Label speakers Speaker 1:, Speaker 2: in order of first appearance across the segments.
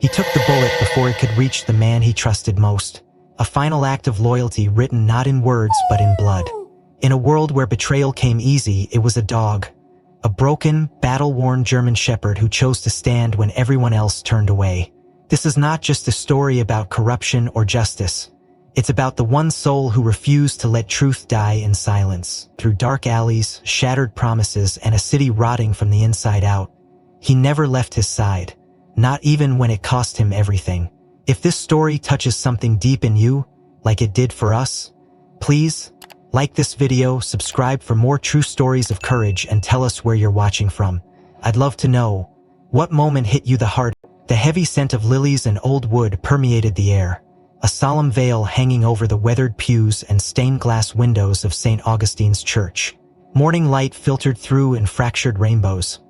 Speaker 1: He took the bullet before it could reach the man he trusted most. A final act of loyalty written not in words but in blood. In a world where betrayal came easy, it was a dog. A broken, battle-worn German shepherd who chose to stand when everyone else turned away. This is not just a story about corruption or justice. It's about the one soul who refused to let truth die in silence. Through dark alleys, shattered promises, and a city rotting from the inside out, he never left his side, not even when it cost him everything. If this story touches something deep in you, like it did for us, please like this video, subscribe for more true stories of courage, and tell us where you're watching from. I'd love to know, what moment hit you the hardest? The heavy scent of lilies and old wood permeated the air, a solemn veil hanging over the weathered pews and stained glass windows of St. Augustine's Church. Morning light filtered through in fractured rainbows,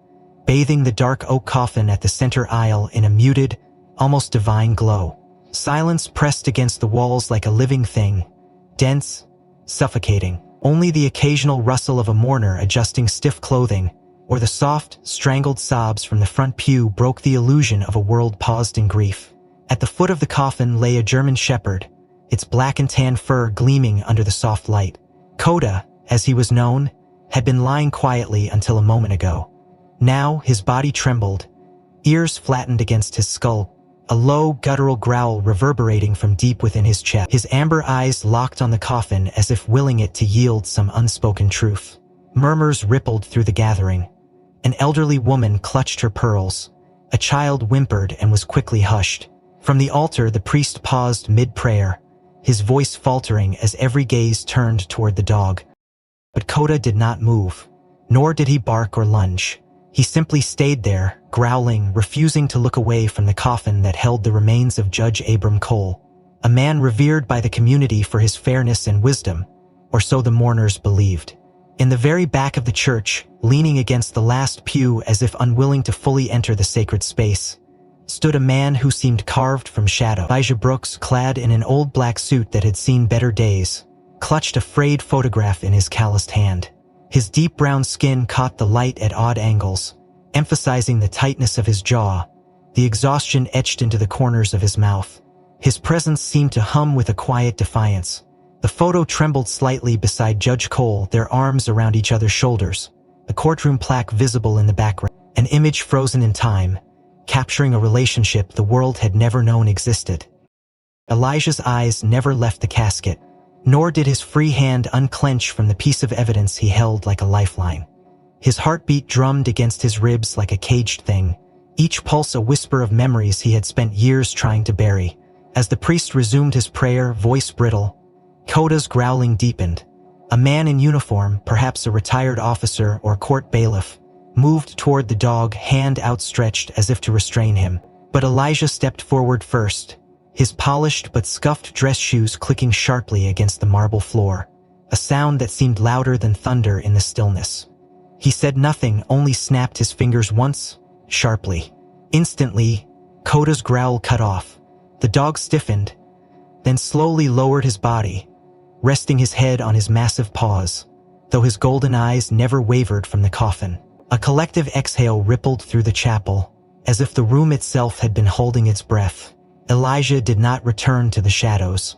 Speaker 1: bathing the dark oak coffin at the center aisle in a muted, almost divine glow. Silence pressed against the walls like a living thing, dense, suffocating. Only the occasional rustle of a mourner adjusting stiff clothing, or the soft, strangled sobs from the front pew broke the illusion of a world paused in grief. At the foot of the coffin lay a German shepherd, its black and tan fur gleaming under the soft light. Coda, as he was known, had been lying quietly until a moment ago. Now his body trembled, ears flattened against his skull, a low, guttural growl reverberating from deep within his chest. His amber eyes locked on the coffin as if willing it to yield some unspoken truth. Murmurs rippled through the gathering. An elderly woman clutched her pearls. A child whimpered and was quickly hushed. From the altar, the priest paused mid-prayer, his voice faltering as every gaze turned toward the dog. But Coda did not move, nor did he bark or lunge. He simply stayed there, growling, refusing to look away from the coffin that held the remains of Judge Abram Cole, a man revered by the community for his fairness and wisdom, or so the mourners believed. In the very back of the church, leaning against the last pew as if unwilling to fully enter the sacred space, stood a man who seemed carved from shadow. Elijah Brooks, clad in an old black suit that had seen better days, clutched a frayed photograph in his calloused hand. His deep brown skin caught the light at odd angles, emphasizing the tightness of his jaw, the exhaustion etched into the corners of his mouth. His presence seemed to hum with a quiet defiance. The photo trembled slightly beside Judge Cole, their arms around each other's shoulders, a courtroom plaque visible in the background, an image frozen in time, capturing a relationship the world had never known existed. Elijah's eyes never left the casket, nor did his free hand unclench from the piece of evidence he held like a lifeline. His heartbeat drummed against his ribs like a caged thing, each pulse a whisper of memories he had spent years trying to bury. As the priest resumed his prayer, voice brittle, Coda's growling deepened. A man in uniform, perhaps a retired officer or court bailiff, moved toward the dog, hand outstretched as if to restrain him. But Elijah stepped forward first, his polished but scuffed dress shoes clicking sharply against the marble floor, a sound that seemed louder than thunder in the stillness. He said nothing, only snapped his fingers once, sharply. Instantly, Coda's growl cut off. The dog stiffened, then slowly lowered his body, resting his head on his massive paws, though his golden eyes never wavered from the coffin. A collective exhale rippled through the chapel, as if the room itself had been holding its breath. Elijah did not return to the shadows.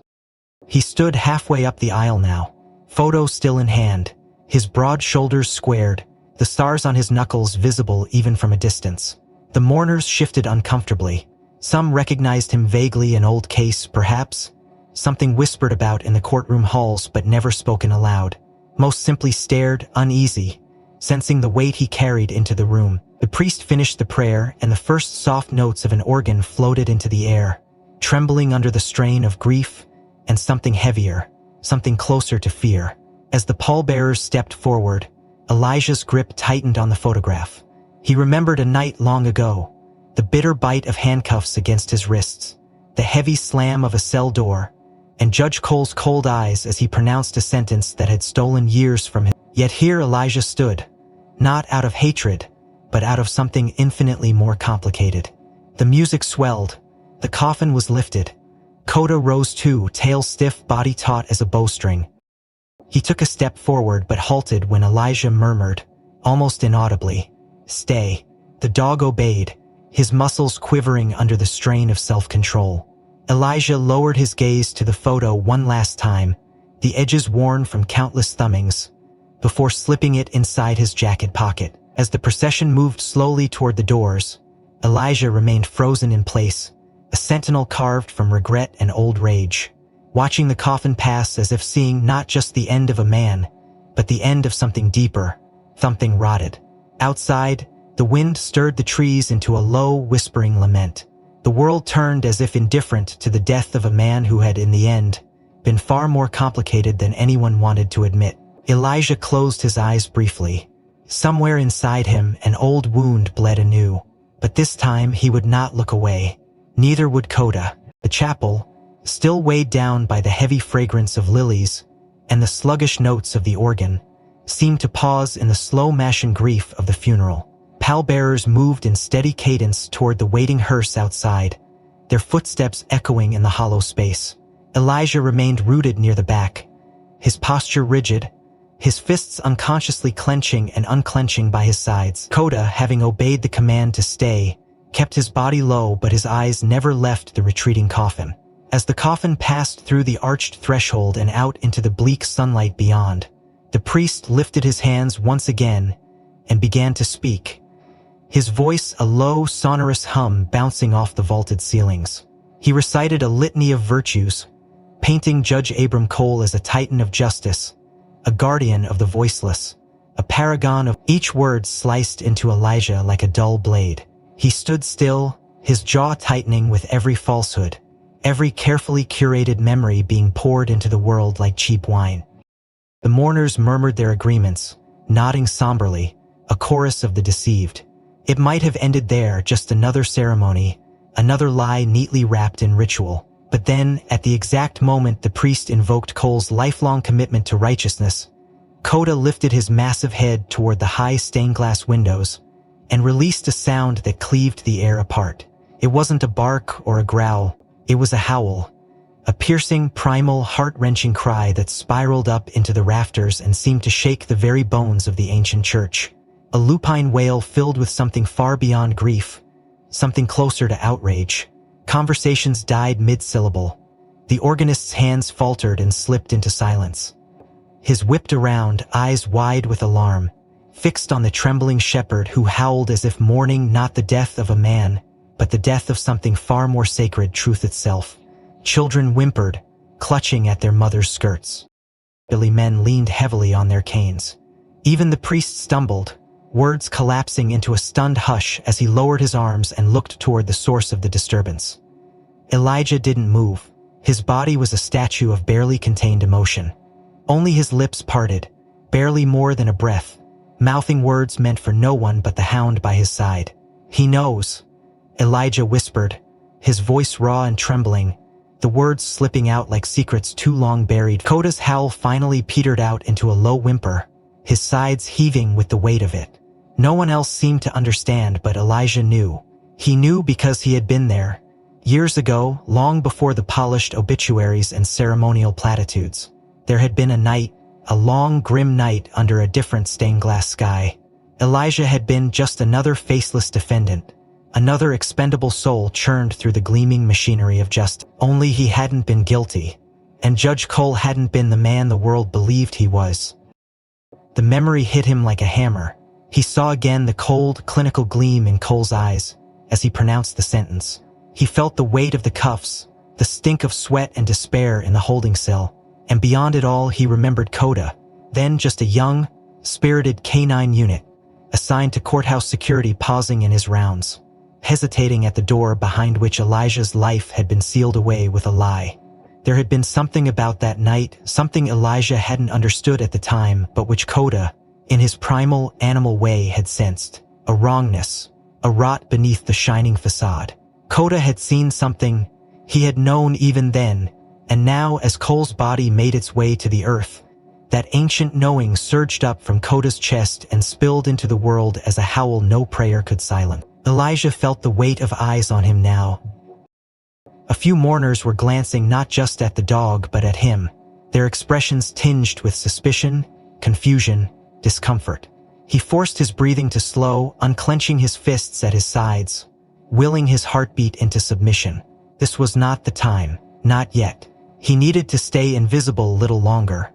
Speaker 1: He stood halfway up the aisle now, photo still in hand, his broad shoulders squared, the stars on his knuckles visible even from a distance. The mourners shifted uncomfortably. Some recognized him vaguely, an old case, perhaps, something whispered about in the courtroom halls but never spoken aloud. Most simply stared, uneasy, sensing the weight he carried into the room. The priest finished the prayer, and the first soft notes of an organ floated into the air, trembling under the strain of grief and something heavier, something closer to fear. As the pallbearers stepped forward, Elijah's grip tightened on the photograph. He remembered a night long ago, the bitter bite of handcuffs against his wrists, the heavy slam of a cell door, and Judge Cole's cold eyes as he pronounced a sentence that had stolen years from him. Yet here Elijah stood, not out of hatred, but out of something infinitely more complicated. The music swelled. The coffin was lifted. Coda rose too, tail stiff, body taut as a bowstring. He took a step forward but halted when Elijah murmured, almost inaudibly, "Stay." The dog obeyed, his muscles quivering under the strain of self-control. Elijah lowered his gaze to the photo one last time, the edges worn from countless thumbings, before slipping it inside his jacket pocket. As the procession moved slowly toward the doors, Elijah remained frozen in place, a sentinel carved from regret and old rage, watching the coffin pass as if seeing not just the end of a man, but the end of something deeper, something rotted. Outside, the wind stirred the trees into a low, whispering lament. The world turned as if indifferent to the death of a man who had, in the end, been far more complicated than anyone wanted to admit. Elijah closed his eyes briefly. Somewhere inside him, an old wound bled anew. But this time, he would not look away. Neither would Coda. The chapel, still weighed down by the heavy fragrance of lilies and the sluggish notes of the organ, seemed to pause in the slow mashing grief of the funeral. Pallbearers moved in steady cadence toward the waiting hearse outside, their footsteps echoing in the hollow space. Elijah remained rooted near the back, his posture rigid, his fists unconsciously clenching and unclenching by his sides. Coda, having obeyed the command to stay, kept his body low, but his eyes never left the retreating coffin. As the coffin passed through the arched threshold and out into the bleak sunlight beyond, the priest lifted his hands once again and began to speak, his voice a low, sonorous hum bouncing off the vaulted ceilings. He recited a litany of virtues, painting Judge Abram Cole as a titan of justice, a guardian of the voiceless, a paragon of each word sliced into Elijah like a dull blade. He stood still, his jaw tightening with every falsehood, every carefully curated memory being poured into the world like cheap wine. The mourners murmured their agreements, nodding somberly, a chorus of the deceived. It might have ended there, just another ceremony, another lie neatly wrapped in ritual. But then, at the exact moment the priest invoked Cole's lifelong commitment to righteousness, Coda lifted his massive head toward the high stained-glass windows and released a sound that cleaved the air apart. It wasn't a bark or a growl, it was a howl, a piercing, primal, heart-wrenching cry that spiraled up into the rafters and seemed to shake the very bones of the ancient church. A lupine wail filled with something far beyond grief, something closer to outrage. Conversations died mid-syllable. The organist's hands faltered and slipped into silence. His whipped around, eyes wide with alarm, fixed on the trembling shepherd who howled as if mourning not the death of a man, but the death of something far more sacred, truth itself. Children whimpered, clutching at their mothers' skirts. Elderly men leaned heavily on their canes. Even the priest stumbled, words collapsing into a stunned hush as he lowered his arms and looked toward the source of the disturbance. Elijah didn't move. His body was a statue of barely contained emotion. Only his lips parted, barely more than a breath, mouthing words meant for no one but the hound by his side. "He knows," Elijah whispered, his voice raw and trembling, the words slipping out like secrets too long buried. Coda's howl finally petered out into a low whimper, his sides heaving with the weight of it. No one else seemed to understand, but Elijah knew. He knew because he had been there, years ago, long before the polished obituaries and ceremonial platitudes. There had been a night, a long, grim night under a different stained-glass sky. Elijah had been just another faceless defendant, another expendable soul churned through the gleaming machinery of justice. Only he hadn't been guilty, and Judge Cole hadn't been the man the world believed he was. The memory hit him like a hammer. He saw again the cold, clinical gleam in Cole's eyes as he pronounced the sentence. He felt the weight of the cuffs, the stink of sweat and despair in the holding cell, and beyond it all he remembered Coda, then just a young, spirited canine unit, assigned to courthouse security, pausing in his rounds, hesitating at the door behind which Elijah's life had been sealed away with a lie. There had been something about that night, something Elijah hadn't understood at the time, but which Coda, in his primal, animal way, had sensed. A wrongness, a rot beneath the shining facade. Coda had seen something he had known even then, and now as Cole's body made its way to the earth, that ancient knowing surged up from Coda's chest and spilled into the world as a howl no prayer could silence. Elijah felt the weight of eyes on him now. A few mourners were glancing not just at the dog but at him, their expressions tinged with suspicion, confusion, discomfort. He forced his breathing to slow, unclenching his fists at his sides, willing his heartbeat into submission. This was not the time, not yet. He needed to stay invisible a little longer,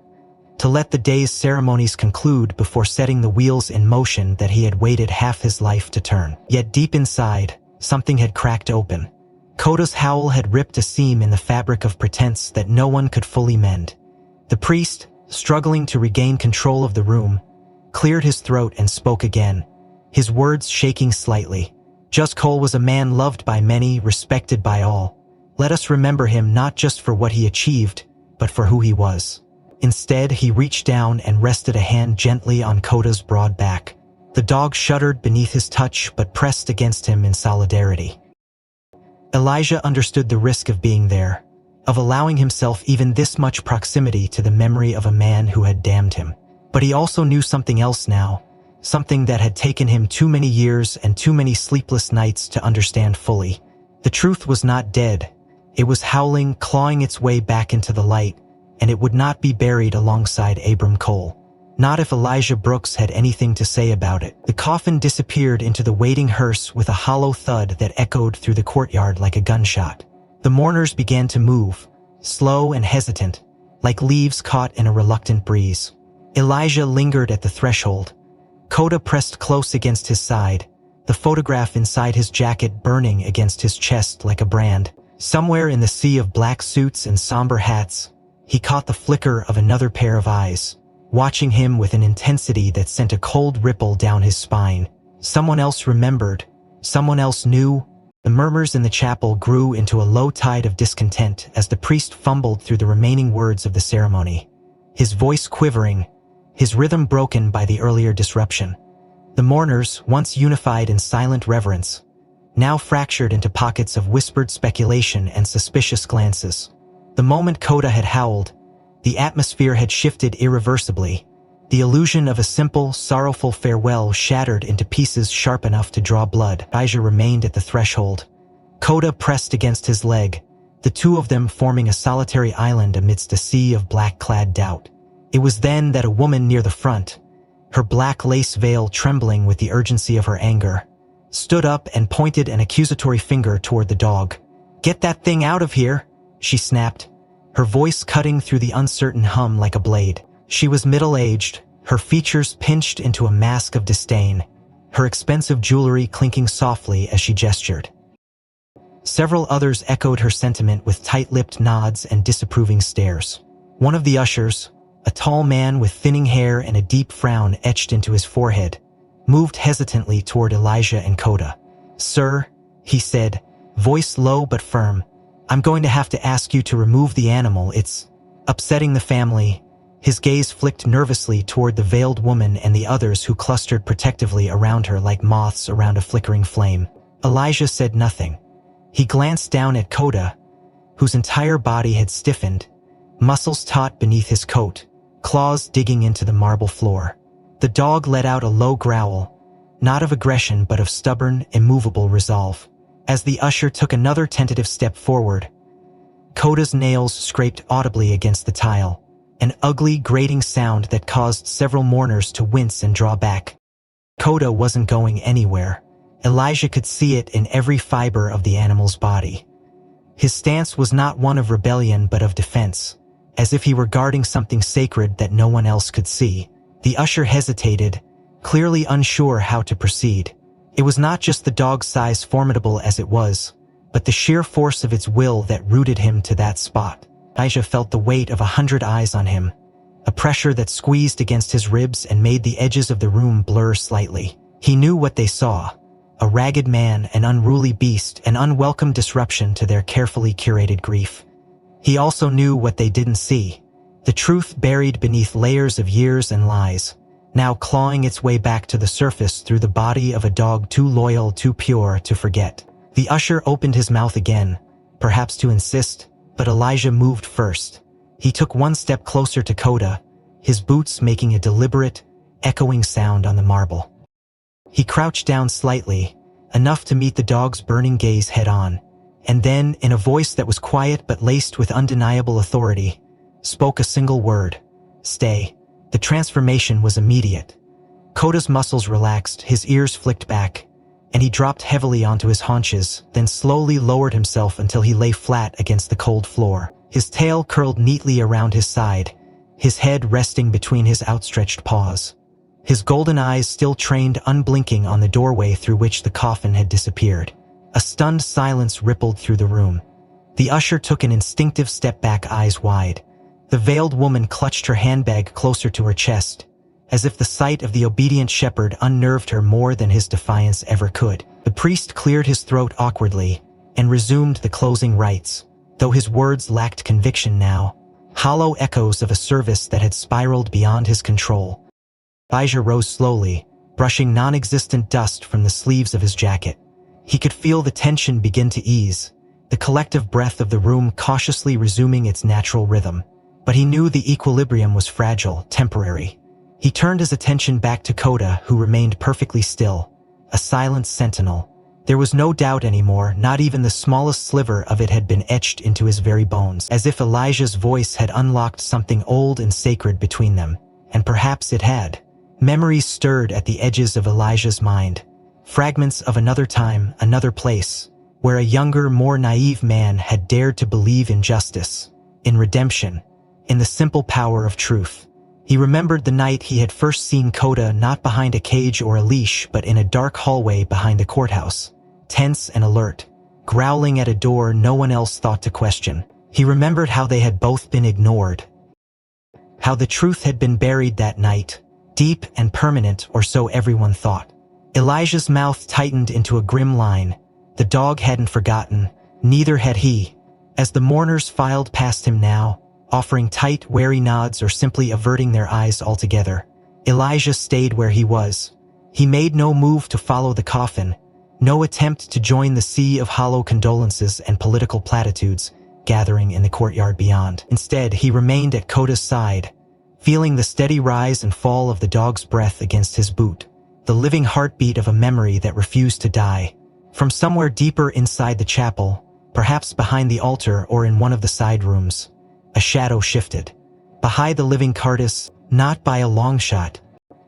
Speaker 1: to let the day's ceremonies conclude before setting the wheels in motion that he had waited half his life to turn. Yet deep inside, something had cracked open. Koda's howl had ripped a seam in the fabric of pretense that no one could fully mend. The priest, struggling to regain control of the room, cleared his throat and spoke again, his words shaking slightly. Just Cole was a man loved by many, respected by all. Let us remember him not just for what he achieved, but for who he was. Instead, he reached down and rested a hand gently on Koda's broad back. The dog shuddered beneath his touch but pressed against him in solidarity. Elijah understood the risk of being there, of allowing himself even this much proximity to the memory of a man who had damned him. But he also knew something else now, something that had taken him too many years and too many sleepless nights to understand fully. The truth was not dead. It was howling, clawing its way back into the light, and it would not be buried alongside Abram Cole. Not if Elijah Brooks had anything to say about it. The coffin disappeared into the waiting hearse with a hollow thud that echoed through the courtyard like a gunshot. The mourners began to move, slow and hesitant, like leaves caught in a reluctant breeze. Elijah lingered at the threshold. Koda pressed close against his side, the photograph inside his jacket burning against his chest like a brand. Somewhere in the sea of black suits and somber hats, he caught the flicker of another pair of eyes, watching him with an intensity that sent a cold ripple down his spine. Someone else remembered. Someone else knew. The murmurs in the chapel grew into a low tide of discontent as the priest fumbled through the remaining words of the ceremony, his voice quivering, his rhythm broken by the earlier disruption. The mourners, once unified in silent reverence, now fractured into pockets of whispered speculation and suspicious glances. The moment Koda had howled, the atmosphere had shifted irreversibly. The illusion of a simple, sorrowful farewell shattered into pieces sharp enough to draw blood. Elijah remained at the threshold. Koda pressed against his leg, the two of them forming a solitary island amidst a sea of black-clad doubt. It was then that a woman near the front, her black lace veil trembling with the urgency of her anger, stood up and pointed an accusatory finger toward the dog. "Get that thing out of here," she snapped, her voice cutting through the uncertain hum like a blade. She was middle-aged, her features pinched into a mask of disdain, her expensive jewelry clinking softly as she gestured. Several others echoed her sentiment with tight-lipped nods and disapproving stares. One of the ushers, a tall man with thinning hair and a deep frown etched into his forehead, moved hesitantly toward Elijah and Koda. "Sir," he said, voice low but firm, "I'm going to have to ask you to remove the animal. It's upsetting the family." His gaze flicked nervously toward the veiled woman and the others who clustered protectively around her like moths around a flickering flame. Elijah said nothing. He glanced down at Koda, whose entire body had stiffened, muscles taut beneath his coat, claws digging into the marble floor. The dog let out a low growl, not of aggression but of stubborn, immovable resolve. As the usher took another tentative step forward, Koda's nails scraped audibly against the tile, an ugly, grating sound that caused several mourners to wince and draw back. Koda wasn't going anywhere. Elijah could see it in every fiber of the animal's body. His stance was not one of rebellion but of defense, as if he were guarding something sacred that no one else could see. The usher hesitated, clearly unsure how to proceed. It was not just the dog's size, formidable as it was, but the sheer force of its will that rooted him to that spot. Elijah felt the weight of 100 eyes on him, a pressure that squeezed against his ribs and made the edges of the room blur slightly. He knew what they saw: a ragged man, an unruly beast, an unwelcome disruption to their carefully curated grief. He also knew what they didn't see: the truth buried beneath layers of years and lies, now clawing its way back to the surface through the body of a dog too loyal, too pure to forget. The usher opened his mouth again, perhaps to insist, but Elijah moved first. He took one step closer to Koda, his boots making a deliberate, echoing sound on the marble. He crouched down slightly, enough to meet the dog's burning gaze head-on, and then, in a voice that was quiet but laced with undeniable authority, spoke a single word: "Stay." The transformation was immediate. Koda's muscles relaxed, his ears flicked back, and he dropped heavily onto his haunches, then slowly lowered himself until he lay flat against the cold floor. His tail curled neatly around his side, his head resting between his outstretched paws. His golden eyes still trained unblinking on the doorway through which the coffin had disappeared. A stunned silence rippled through the room. The usher took an instinctive step back, eyes wide. The veiled woman clutched her handbag closer to her chest, as if the sight of the obedient shepherd unnerved her more than his defiance ever could. The priest cleared his throat awkwardly and resumed the closing rites, though his words lacked conviction now, hollow echoes of a service that had spiraled beyond his control. Elijah rose slowly, brushing non-existent dust from the sleeves of his jacket. He could feel the tension begin to ease, the collective breath of the room cautiously resuming its natural rhythm. But he knew the equilibrium was fragile, temporary. He turned his attention back to Coda, who remained perfectly still, a silent sentinel. There was no doubt anymore, not even the smallest sliver of it had been etched into his very bones, as if Elijah's voice had unlocked something old and sacred between them. And perhaps it had. Memories stirred at the edges of Elijah's mind, fragments of another time, another place, where a younger, more naive man had dared to believe in justice, in redemption, in the simple power of truth. He remembered the night he had first seen Coda, not behind a cage or a leash, but in a dark hallway behind the courthouse, tense and alert, growling at a door no one else thought to question. He remembered how they had both been ignored, how the truth had been buried that night, deep and permanent, or so everyone thought. Elijah's mouth tightened into a grim line. The dog hadn't forgotten, neither had he. As the mourners filed past him now, offering tight, wary nods or simply averting their eyes altogether, Elijah stayed where he was. He made no move to follow the coffin, no attempt to join the sea of hollow condolences and political platitudes gathering in the courtyard beyond. Instead, he remained at Coda's side, feeling the steady rise and fall of the dog's breath against his boot, the living heartbeat of a memory that refused to die. From somewhere deeper inside the chapel, perhaps behind the altar or in one of the side rooms, a shadow shifted. Behind the living Cardis, not by a long shot.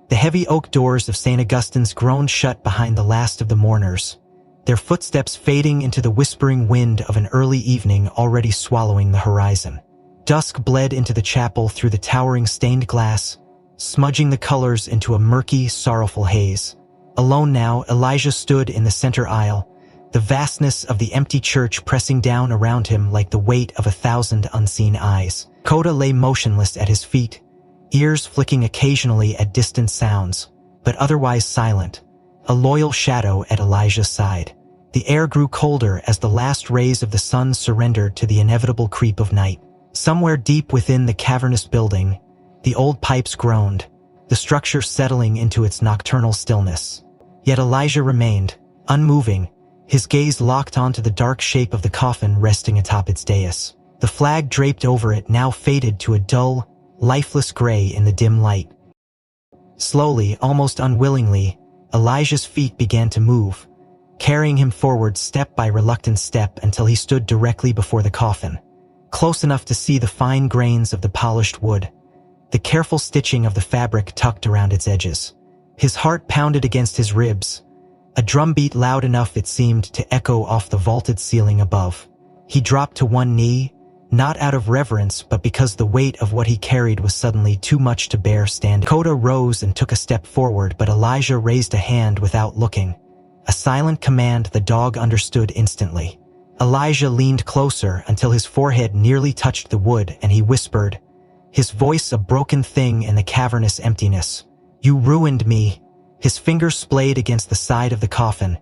Speaker 1: The heavy oak doors of St. Augustine's groaned shut behind the last of the mourners, their footsteps fading into the whispering wind of an early evening already swallowing the horizon. Dusk bled into the chapel through the towering stained glass, smudging the colors into a murky, sorrowful haze. Alone now, Elijah stood in the center aisle, the vastness of the empty church pressing down around him like the weight of 1,000 unseen eyes. Coda lay motionless at his feet, ears flicking occasionally at distant sounds, but otherwise silent, a loyal shadow at Elijah's side. The air grew colder as the last rays of the sun surrendered to the inevitable creep of night. Somewhere deep within the cavernous building, the old pipes groaned, the structure settling into its nocturnal stillness. Yet Elijah remained, unmoving, his gaze locked onto the dark shape of the coffin resting atop its dais. The flag draped over it now faded to a dull, lifeless gray in the dim light. Slowly, almost unwillingly, Elijah's feet began to move, carrying him forward step by reluctant step until he stood directly before the coffin, close enough to see the fine grains of the polished wood, the careful stitching of the fabric tucked around its edges. His heart pounded against his ribs, a drumbeat loud enough it seemed to echo off the vaulted ceiling above. He dropped to one knee, not out of reverence but because the weight of what he carried was suddenly too much to bear standing. Coda rose and took a step forward, but Elijah raised a hand without looking. A silent command the dog understood instantly. Elijah leaned closer until his forehead nearly touched the wood, and he whispered, his voice a broken thing in the cavernous emptiness, "You ruined me." His fingers splayed against the side of the coffin,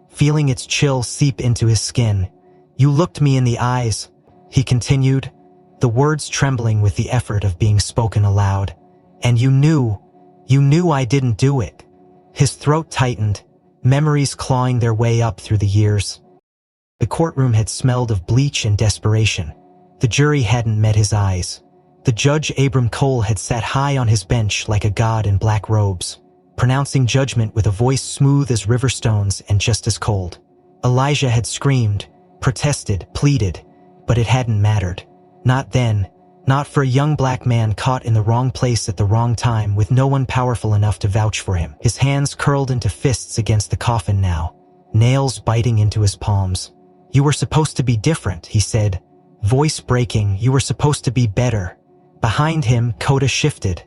Speaker 1: feeling its chill seep into his skin. "You looked me in the eyes," he continued, the words trembling with the effort of being spoken aloud. "And you knew I didn't do it." His throat tightened, memories clawing their way up through the years. The courtroom had smelled of bleach and desperation. The jury hadn't met his eyes. The judge Abram Cole had sat high on his bench like a god in black robes, pronouncing judgment with a voice smooth as river stones and just as cold. Elijah had screamed, protested, pleaded, but it hadn't mattered. Not then, not for a young black man caught in the wrong place at the wrong time with no one powerful enough to vouch for him. His hands curled into fists against the coffin now, nails biting into his palms. "You were supposed to be different," he said, voice breaking. "You were supposed to be better." Behind him, Coda shifted,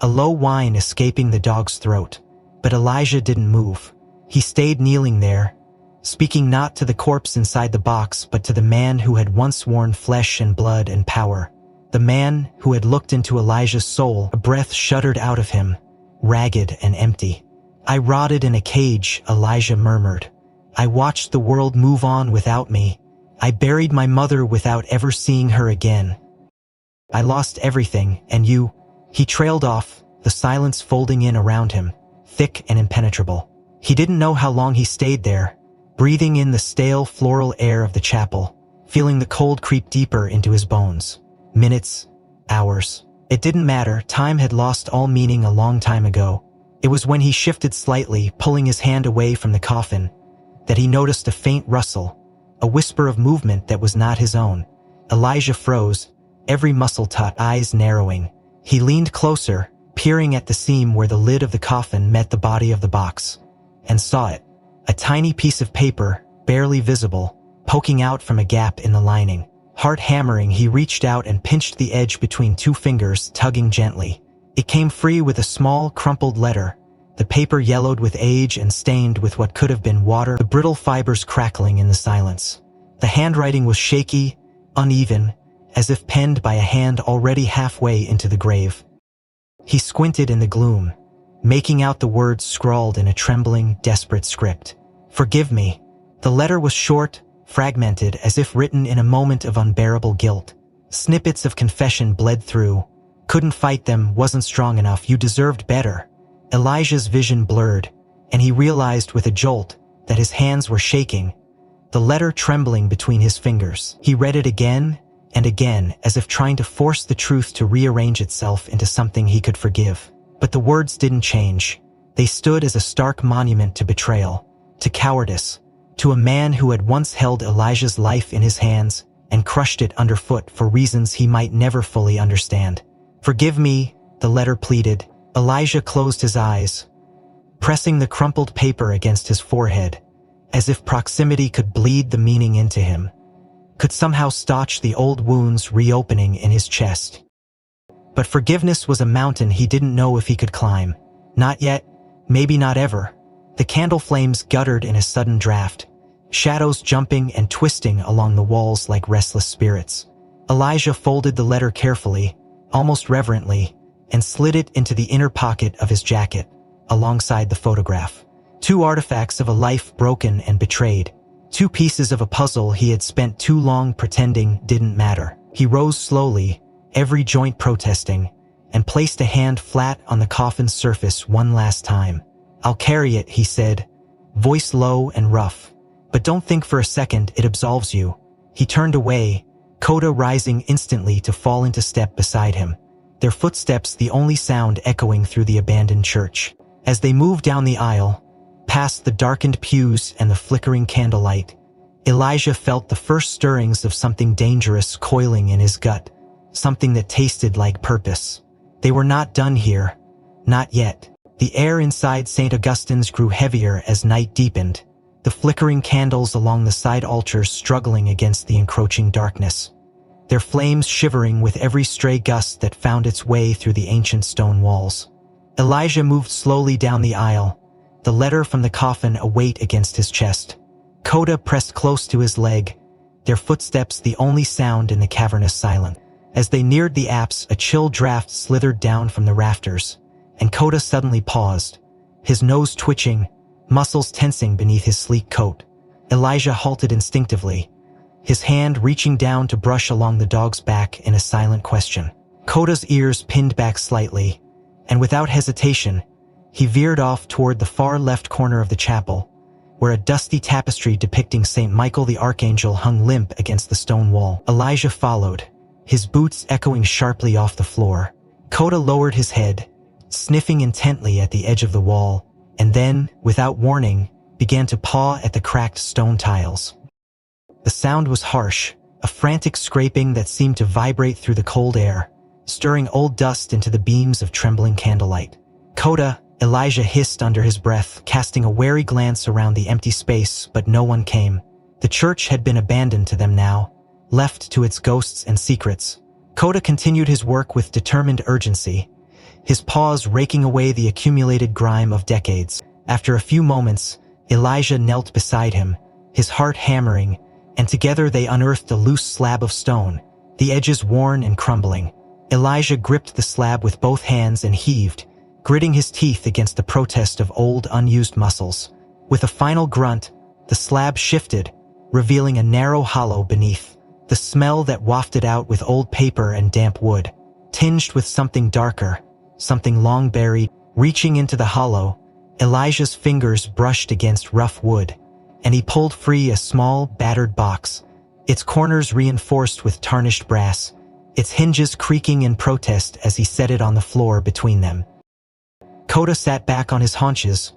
Speaker 1: a low whine escaping the dog's throat. But Elijah didn't move. He stayed kneeling there, speaking not to the corpse inside the box, but to the man who had once worn flesh and blood and power. The man who had looked into Elijah's soul. A breath shuddered out of him, ragged and empty. "I rotted in a cage," Elijah murmured. "I watched the world move on without me. I buried my mother without ever seeing her again. I lost everything, and you." He trailed off, the silence folding in around him, thick and impenetrable. He didn't know how long he stayed there, breathing in the stale floral air of the chapel, feeling the cold creep deeper into his bones. Minutes, hours. It didn't matter. Time had lost all meaning a long time ago. It was when he shifted slightly, pulling his hand away from the coffin, that he noticed a faint rustle, a whisper of movement that was not his own. Elijah froze, every muscle taut, eyes narrowing. He leaned closer, peering at the seam where the lid of the coffin met the body of the box, and saw it. A tiny piece of paper, barely visible, poking out from a gap in the lining. Heart hammering, he reached out and pinched the edge between two fingers, tugging gently. It came free with a small, crumpled letter, the paper yellowed with age and stained with what could have been water, the brittle fibers crackling in the silence. The handwriting was shaky, uneven, as if penned by a hand already halfway into the grave. He squinted in the gloom, making out the words scrawled in a trembling, desperate script. "Forgive me." The letter was short, fragmented, as if written in a moment of unbearable guilt. Snippets of confession bled through. "Couldn't fight them, wasn't strong enough, you deserved better." Elijah's vision blurred, and he realized with a jolt that his hands were shaking, the letter trembling between his fingers. He read it again and again, as if trying to force the truth to rearrange itself into something he could forgive. But the words didn't change. They stood as a stark monument to betrayal, to cowardice, to a man who had once held Elijah's life in his hands and crushed it underfoot for reasons he might never fully understand. "Forgive me," the letter pleaded. Elijah closed his eyes, pressing the crumpled paper against his forehead, as if proximity could bleed the meaning into him, could somehow staunch the old wounds reopening in his chest. But forgiveness was a mountain he didn't know if he could climb. Not yet, maybe not ever. The candle flames guttered in a sudden draft, shadows jumping and twisting along the walls like restless spirits. Elijah folded the letter carefully, almost reverently, and slid it into the inner pocket of his jacket, alongside the photograph. Two artifacts of a life broken and betrayed. Two pieces of a puzzle he had spent too long pretending didn't matter. He rose slowly, every joint protesting, and placed a hand flat on the coffin's surface one last time. "I'll carry it," he said, voice low and rough. "But don't think for a second it absolves you." He turned away, Coda rising instantly to fall into step beside him, their footsteps the only sound echoing through the abandoned church. As they moved down the aisle, past the darkened pews and the flickering candlelight, Elijah felt the first stirrings of something dangerous coiling in his gut, something that tasted like purpose. They were not done here. Not yet. The air inside St. Augustine's grew heavier as night deepened, the flickering candles along the side altars struggling against the encroaching darkness, their flames shivering with every stray gust that found its way through the ancient stone walls. Elijah moved slowly down the aisle, the letter from the coffin a weight against his chest. Coda pressed close to his leg, their footsteps the only sound in the cavernous silence. As they neared the apse, a chill draft slithered down from the rafters, and Coda suddenly paused, his nose twitching, muscles tensing beneath his sleek coat. Elijah halted instinctively, his hand reaching down to brush along the dog's back in a silent question. Coda's ears pinned back slightly, and without hesitation, he veered off toward the far left corner of the chapel, where a dusty tapestry depicting St. Michael the Archangel hung limp against the stone wall. Elijah followed, his boots echoing sharply off the floor. Coda lowered his head, sniffing intently at the edge of the wall, and then, without warning, began to paw at the cracked stone tiles. The sound was harsh, a frantic scraping that seemed to vibrate through the cold air, stirring old dust into the beams of trembling candlelight. Coda, Elijah hissed under his breath, casting a wary glance around the empty space, but no one came. The church had been abandoned to them now, left to its ghosts and secrets. Coda continued his work with determined urgency, his paws raking away the accumulated grime of decades. After a few moments, Elijah knelt beside him, his heart hammering, and together they unearthed a loose slab of stone, the edges worn and crumbling. Elijah gripped the slab with both hands and heaved, gritting his teeth against the protest of old, unused muscles. With a final grunt, the slab shifted, revealing a narrow hollow beneath. The smell that wafted out with old paper and damp wood, tinged with something darker, something long buried. Reaching into the hollow, Elijah's fingers brushed against rough wood, and he pulled free a small, battered box, its corners reinforced with tarnished brass, its hinges creaking in protest as he set it on the floor between them. Coda sat back on his haunches,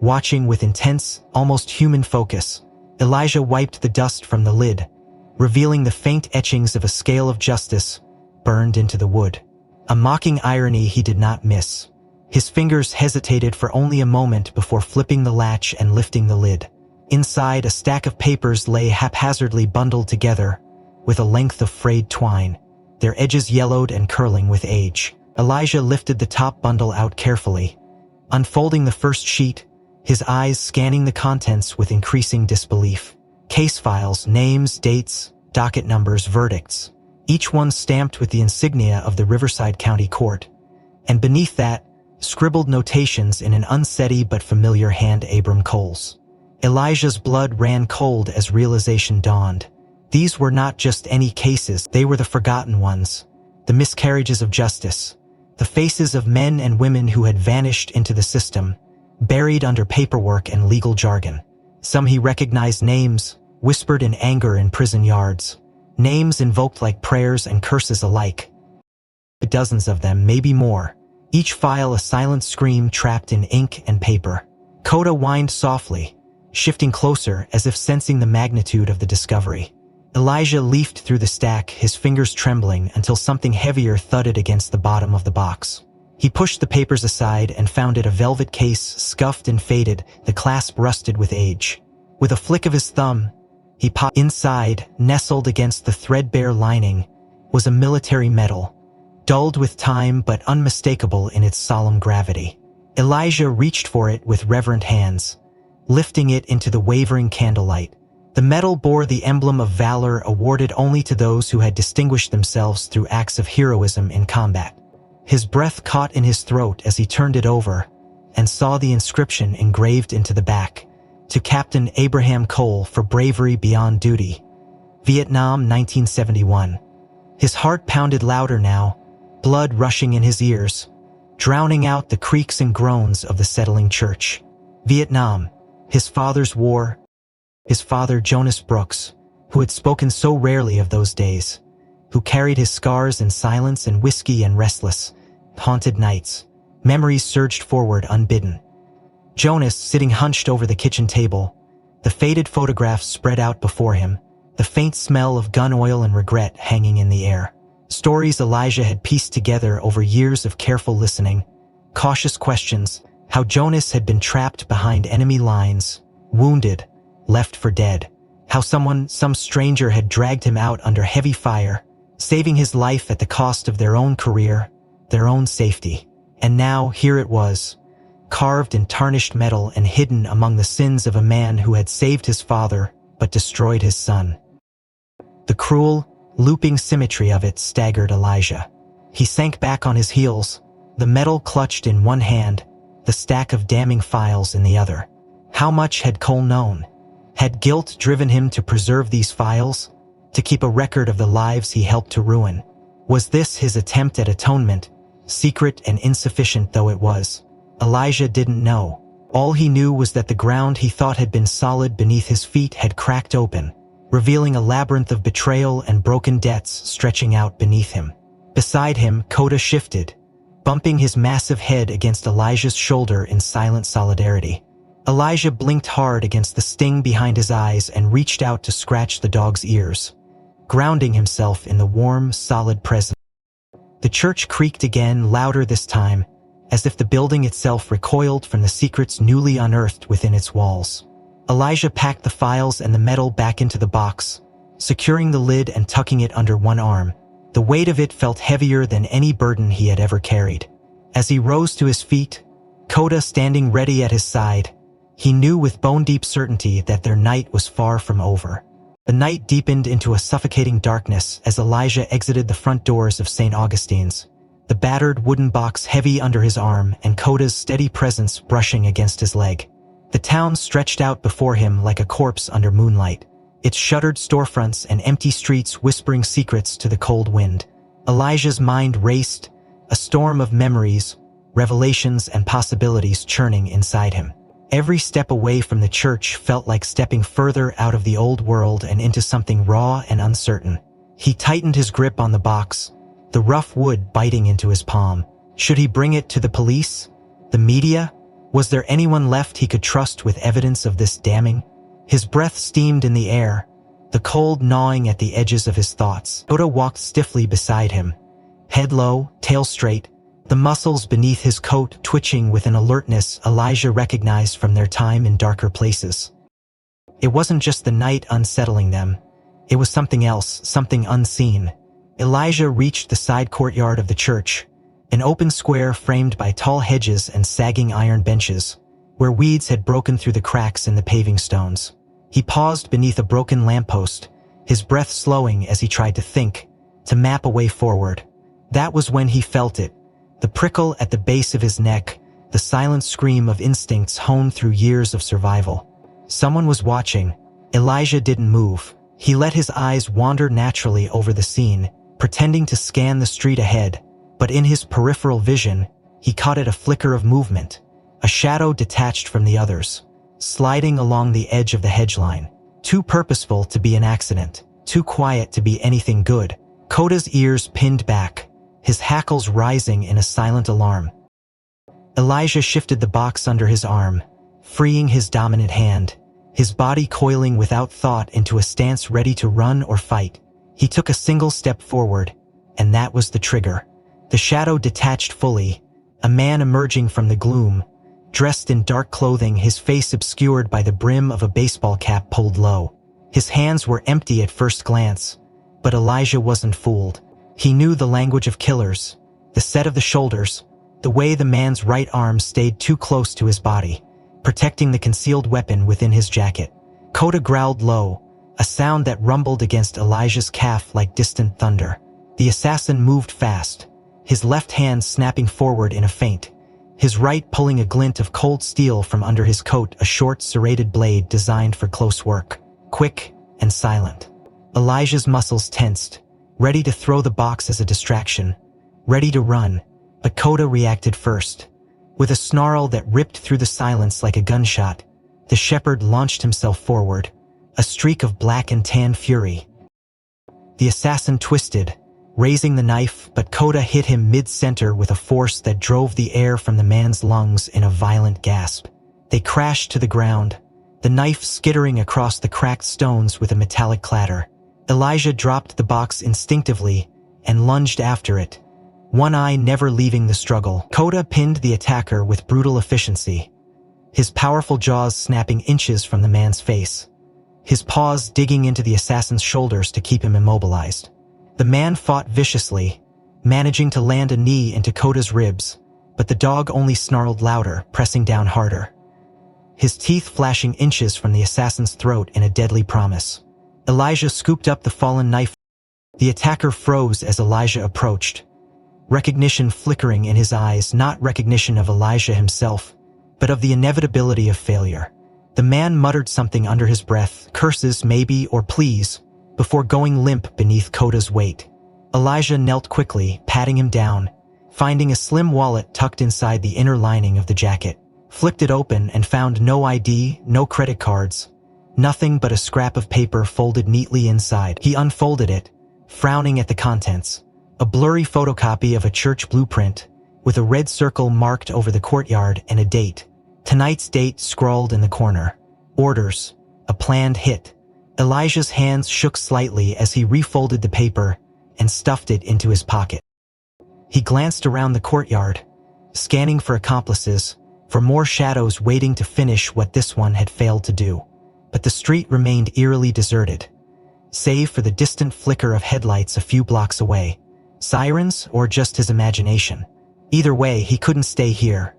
Speaker 1: watching with intense, almost human focus. Elijah wiped the dust from the lid, revealing the faint etchings of a scale of justice burned into the wood. A mocking irony he did not miss. His fingers hesitated for only a moment before flipping the latch and lifting the lid. Inside, a stack of papers lay haphazardly bundled together, with a length of frayed twine, their edges yellowed and curling with age. Elijah lifted the top bundle out carefully, unfolding the first sheet, his eyes scanning the contents with increasing disbelief. Case files, names, dates, docket numbers, verdicts, each one stamped with the insignia of the Riverside County Court, and beneath that, scribbled notations in an unsteady but familiar hand. Abram Coles. Elijah's blood ran cold as realization dawned. These were not just any cases, they were the forgotten ones, the miscarriages of justice, the faces of men and women who had vanished into the system, buried under paperwork and legal jargon. Some he recognized, names whispered in anger in prison yards, names invoked like prayers and curses alike. Dozens of them, maybe more, each file a silent scream trapped in ink and paper. Coda whined softly, shifting closer as if sensing the magnitude of the discovery. Elijah leafed through the stack, his fingers trembling until something heavier thudded against the bottom of the box. He pushed the papers aside and found it a velvet case, scuffed and faded, the clasp rusted with age. With a flick of his thumb, he popped inside, nestled against the threadbare lining, was a military medal, dulled with time but unmistakable in its solemn gravity. Elijah reached for it with reverent hands, lifting it into the wavering candlelight. The medal bore the emblem of valor awarded only to those who had distinguished themselves through acts of heroism in combat. His breath caught in his throat as he turned it over and saw the inscription engraved into the back: to Captain Abraham Cole for bravery beyond duty, Vietnam 1971. His heart pounded louder now, blood rushing in his ears, drowning out the creaks and groans of the settling church. Vietnam, his father's war, his father Jonas Brooks, who had spoken so rarely of those days, who carried his scars in silence and whiskey and restless, haunted nights. Memories surged forward unbidden. Jonas sitting hunched over the kitchen table, the faded photographs spread out before him, the faint smell of gun oil and regret hanging in the air. Stories Elijah had pieced together over years of careful listening, cautious questions, how Jonas had been trapped behind enemy lines, wounded, left for dead, how some stranger had dragged him out under heavy fire, saving his life at the cost of their own career, their own safety. And now here it was, carved in tarnished metal and hidden among the sins of a man who had saved his father but destroyed his son. The cruel, looping symmetry of it staggered Elijah. He sank back on his heels, the metal clutched in one hand, the stack of damning files in the other. How much had Cole known? Had guilt driven him to preserve these files, to keep a record of the lives he helped to ruin? Was this his attempt at atonement, secret and insufficient though it was? Elijah didn't know. All he knew was that the ground he thought had been solid beneath his feet had cracked open, revealing a labyrinth of betrayal and broken debts stretching out beneath him. Beside him, Coda shifted, bumping his massive head against Elijah's shoulder in silent solidarity. Elijah blinked hard against the sting behind his eyes and reached out to scratch the dog's ears, grounding himself in the warm, solid presence. The church creaked again, louder this time, as if the building itself recoiled from the secrets newly unearthed within its walls. Elijah packed the files and the metal back into the box, securing the lid and tucking it under one arm. The weight of it felt heavier than any burden he had ever carried. As he rose to his feet, Coda standing ready at his side, he knew with bone-deep certainty that their night was far from over. The night deepened into a suffocating darkness as Elijah exited the front doors of St. Augustine's, the battered wooden box heavy under his arm and Coda's steady presence brushing against his leg. The town stretched out before him like a corpse under moonlight, its shuttered storefronts and empty streets whispering secrets to the cold wind. Elijah's mind raced, a storm of memories, revelations, and possibilities churning inside him. Every step away from the church felt like stepping further out of the old world and into something raw and uncertain. He tightened his grip on the box, the rough wood biting into his palm. Should he bring it to the police? The media? Was there anyone left he could trust with evidence of this damning? His breath steamed in the air, the cold gnawing at the edges of his thoughts. Coda walked stiffly beside him, head low, tail straight, the muscles beneath his coat twitching with an alertness Elijah recognized from their time in darker places. It wasn't just the night unsettling them. It was something else, something unseen. Elijah reached the side courtyard of the church, an open square framed by tall hedges and sagging iron benches, where weeds had broken through the cracks in the paving stones. He paused beneath a broken lamppost, his breath slowing as he tried to think, to map a way forward. That was when he felt it, the prickle at the base of his neck, the silent scream of instincts honed through years of survival. Someone was watching. Elijah didn't move. He let his eyes wander naturally over the scene, pretending to scan the street ahead, but in his peripheral vision, he caught a flicker of movement. A shadow detached from the others, sliding along the edge of the hedgeline. Too purposeful to be an accident, too quiet to be anything good. Coda's ears pinned back, his hackles rising in a silent alarm. Elijah shifted the box under his arm, freeing his dominant hand, his body coiling without thought into a stance ready to run or fight. He took a single step forward, and that was the trigger. The shadow detached fully, a man emerging from the gloom, dressed in dark clothing, his face obscured by the brim of a baseball cap pulled low. His hands were empty at first glance, but Elijah wasn't fooled. He knew the language of killers, the set of the shoulders, the way the man's right arm stayed too close to his body, protecting the concealed weapon within his jacket. Coda growled low, a sound that rumbled against Elijah's calf like distant thunder. The assassin moved fast, his left hand snapping forward in a feint, his right pulling a glint of cold steel from under his coat, a short, serrated blade designed for close work. Quick and silent. Elijah's muscles tensed, ready to throw the box as a distraction, ready to run, but Coda reacted first. With a snarl that ripped through the silence like a gunshot, the shepherd launched himself forward, a streak of black and tan fury. The assassin twisted, raising the knife, but Coda hit him mid-center with a force that drove the air from the man's lungs in a violent gasp. They crashed to the ground, the knife skittering across the cracked stones with a metallic clatter. Elijah dropped the box instinctively and lunged after it, one eye never leaving the struggle. Coda pinned the attacker with brutal efficiency, his powerful jaws snapping inches from the man's face, his paws digging into the assassin's shoulders to keep him immobilized. The man fought viciously, managing to land a knee into Coda's ribs, but the dog only snarled louder, pressing down harder, his teeth flashing inches from the assassin's throat in a deadly promise. Elijah scooped up the fallen knife. The attacker froze as Elijah approached, recognition flickering in his eyes, not recognition of Elijah himself, but of the inevitability of failure. The man muttered something under his breath, curses maybe or please, before going limp beneath Coda's weight. Elijah knelt quickly, patting him down, finding a slim wallet tucked inside the inner lining of the jacket, flicked it open and found no ID, no credit cards, nothing but a scrap of paper folded neatly inside. He unfolded it, frowning at the contents, a blurry photocopy of a church blueprint, with a red circle marked over the courtyard and a date. Tonight's date scrawled in the corner. Orders, a planned hit. Elijah's hands shook slightly as he refolded the paper and stuffed it into his pocket. He glanced around the courtyard, scanning for accomplices, for more shadows waiting to finish what this one had failed to do. But the street remained eerily deserted, save for the distant flicker of headlights a few blocks away. Sirens or just his imagination? Either way, he couldn't stay here.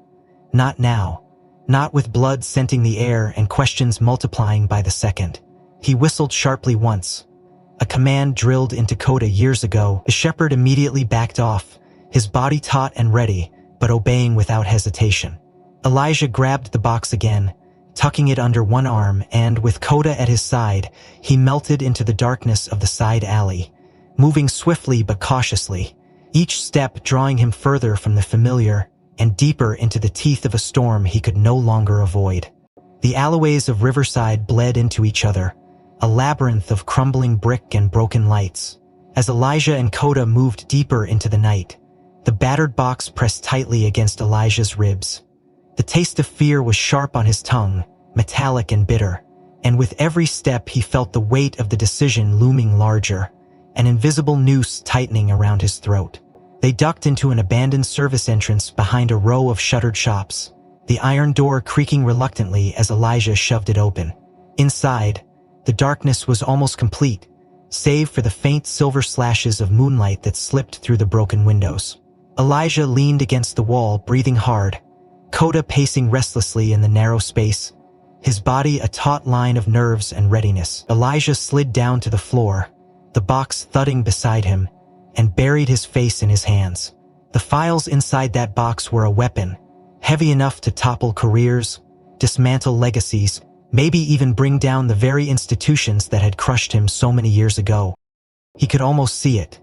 Speaker 1: Not now. Not with blood scenting the air and questions multiplying by the second. He whistled sharply once. A command drilled into Coda years ago. The shepherd immediately backed off, his body taut and ready, but obeying without hesitation. Elijah grabbed the box again, tucking it under one arm, and, with Coda at his side, he melted into the darkness of the side alley, moving swiftly but cautiously, each step drawing him further from the familiar and deeper into the teeth of a storm he could no longer avoid. The alleyways of Riverside bled into each other, a labyrinth of crumbling brick and broken lights. As Elijah and Coda moved deeper into the night, the battered box pressed tightly against Elijah's ribs. The taste of fear was sharp on his tongue, metallic and bitter, and with every step he felt the weight of the decision looming larger, an invisible noose tightening around his throat. They ducked into an abandoned service entrance behind a row of shuttered shops, the iron door creaking reluctantly as Elijah shoved it open. Inside, the darkness was almost complete, save for the faint silver slashes of moonlight that slipped through the broken windows. Elijah leaned against the wall, breathing hard, Coda pacing restlessly in the narrow space, his body a taut line of nerves and readiness. Elijah slid down to the floor, the box thudding beside him, and buried his face in his hands. The files inside that box were a weapon, heavy enough to topple careers, dismantle legacies, maybe even bring down the very institutions that had crushed him so many years ago. He could almost see it.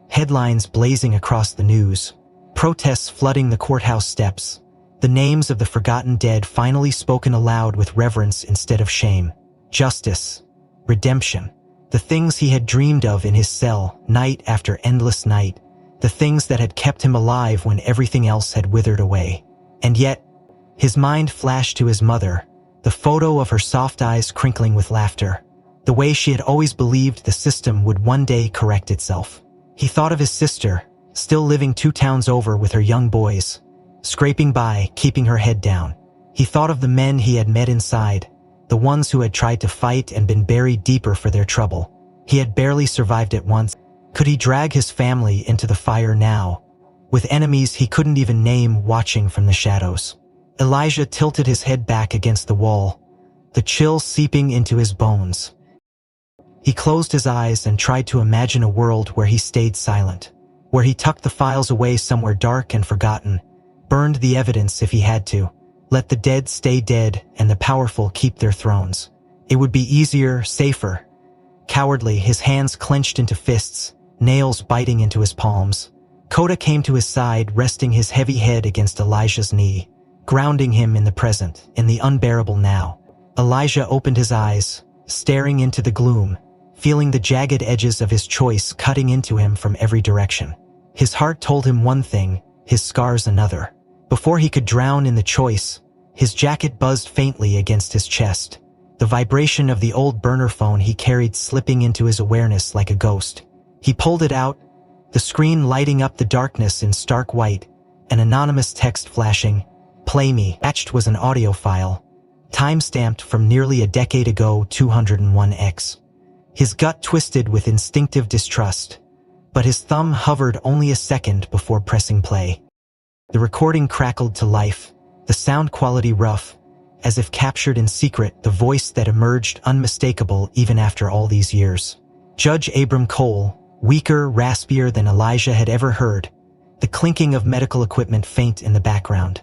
Speaker 1: Headlines blazing across the news, protests flooding the courthouse steps, the names of the forgotten dead finally spoken aloud with reverence instead of shame. Justice, redemption, the things he had dreamed of in his cell, night after endless night, the things that had kept him alive when everything else had withered away. And yet, his mind flashed to his mother, the photo of her soft eyes crinkling with laughter, the way she had always believed the system would one day correct itself. He thought of his sister, still living 2 towns over with her young boys, scraping by, keeping her head down. He thought of the men he had met inside, the ones who had tried to fight and been buried deeper for their trouble. He had barely survived it once. Could he drag his family into the fire now, with enemies he couldn't even name watching from the shadows? Elijah tilted his head back against the wall, the chill seeping into his bones. He closed his eyes and tried to imagine a world where he stayed silent, where he tucked the files away somewhere dark and forgotten, burned the evidence if he had to, let the dead stay dead and the powerful keep their thrones. It would be easier, safer. Cowardly, his hands clenched into fists, nails biting into his palms. Coda came to his side, resting his heavy head against Elijah's knee, grounding him in the present, in the unbearable now. Elijah opened his eyes, staring into the gloom, feeling the jagged edges of his choice cutting into him from every direction. His heart told him one thing, his scars another. Before he could drown in the choice, his jacket buzzed faintly against his chest, the vibration of the old burner phone he carried slipping into his awareness like a ghost. He pulled it out, the screen lighting up the darkness in stark white, an anonymous text flashing, "Play me." Attached was an audio file, time-stamped from nearly a decade ago, 201x. His gut twisted with instinctive distrust, but his thumb hovered only a second before pressing play. The recording crackled to life, the sound quality rough, as if captured in secret, the voice that emerged unmistakable even after all these years. Judge Abram Cole, weaker, raspier than Elijah had ever heard, the clinking of medical equipment faint in the background.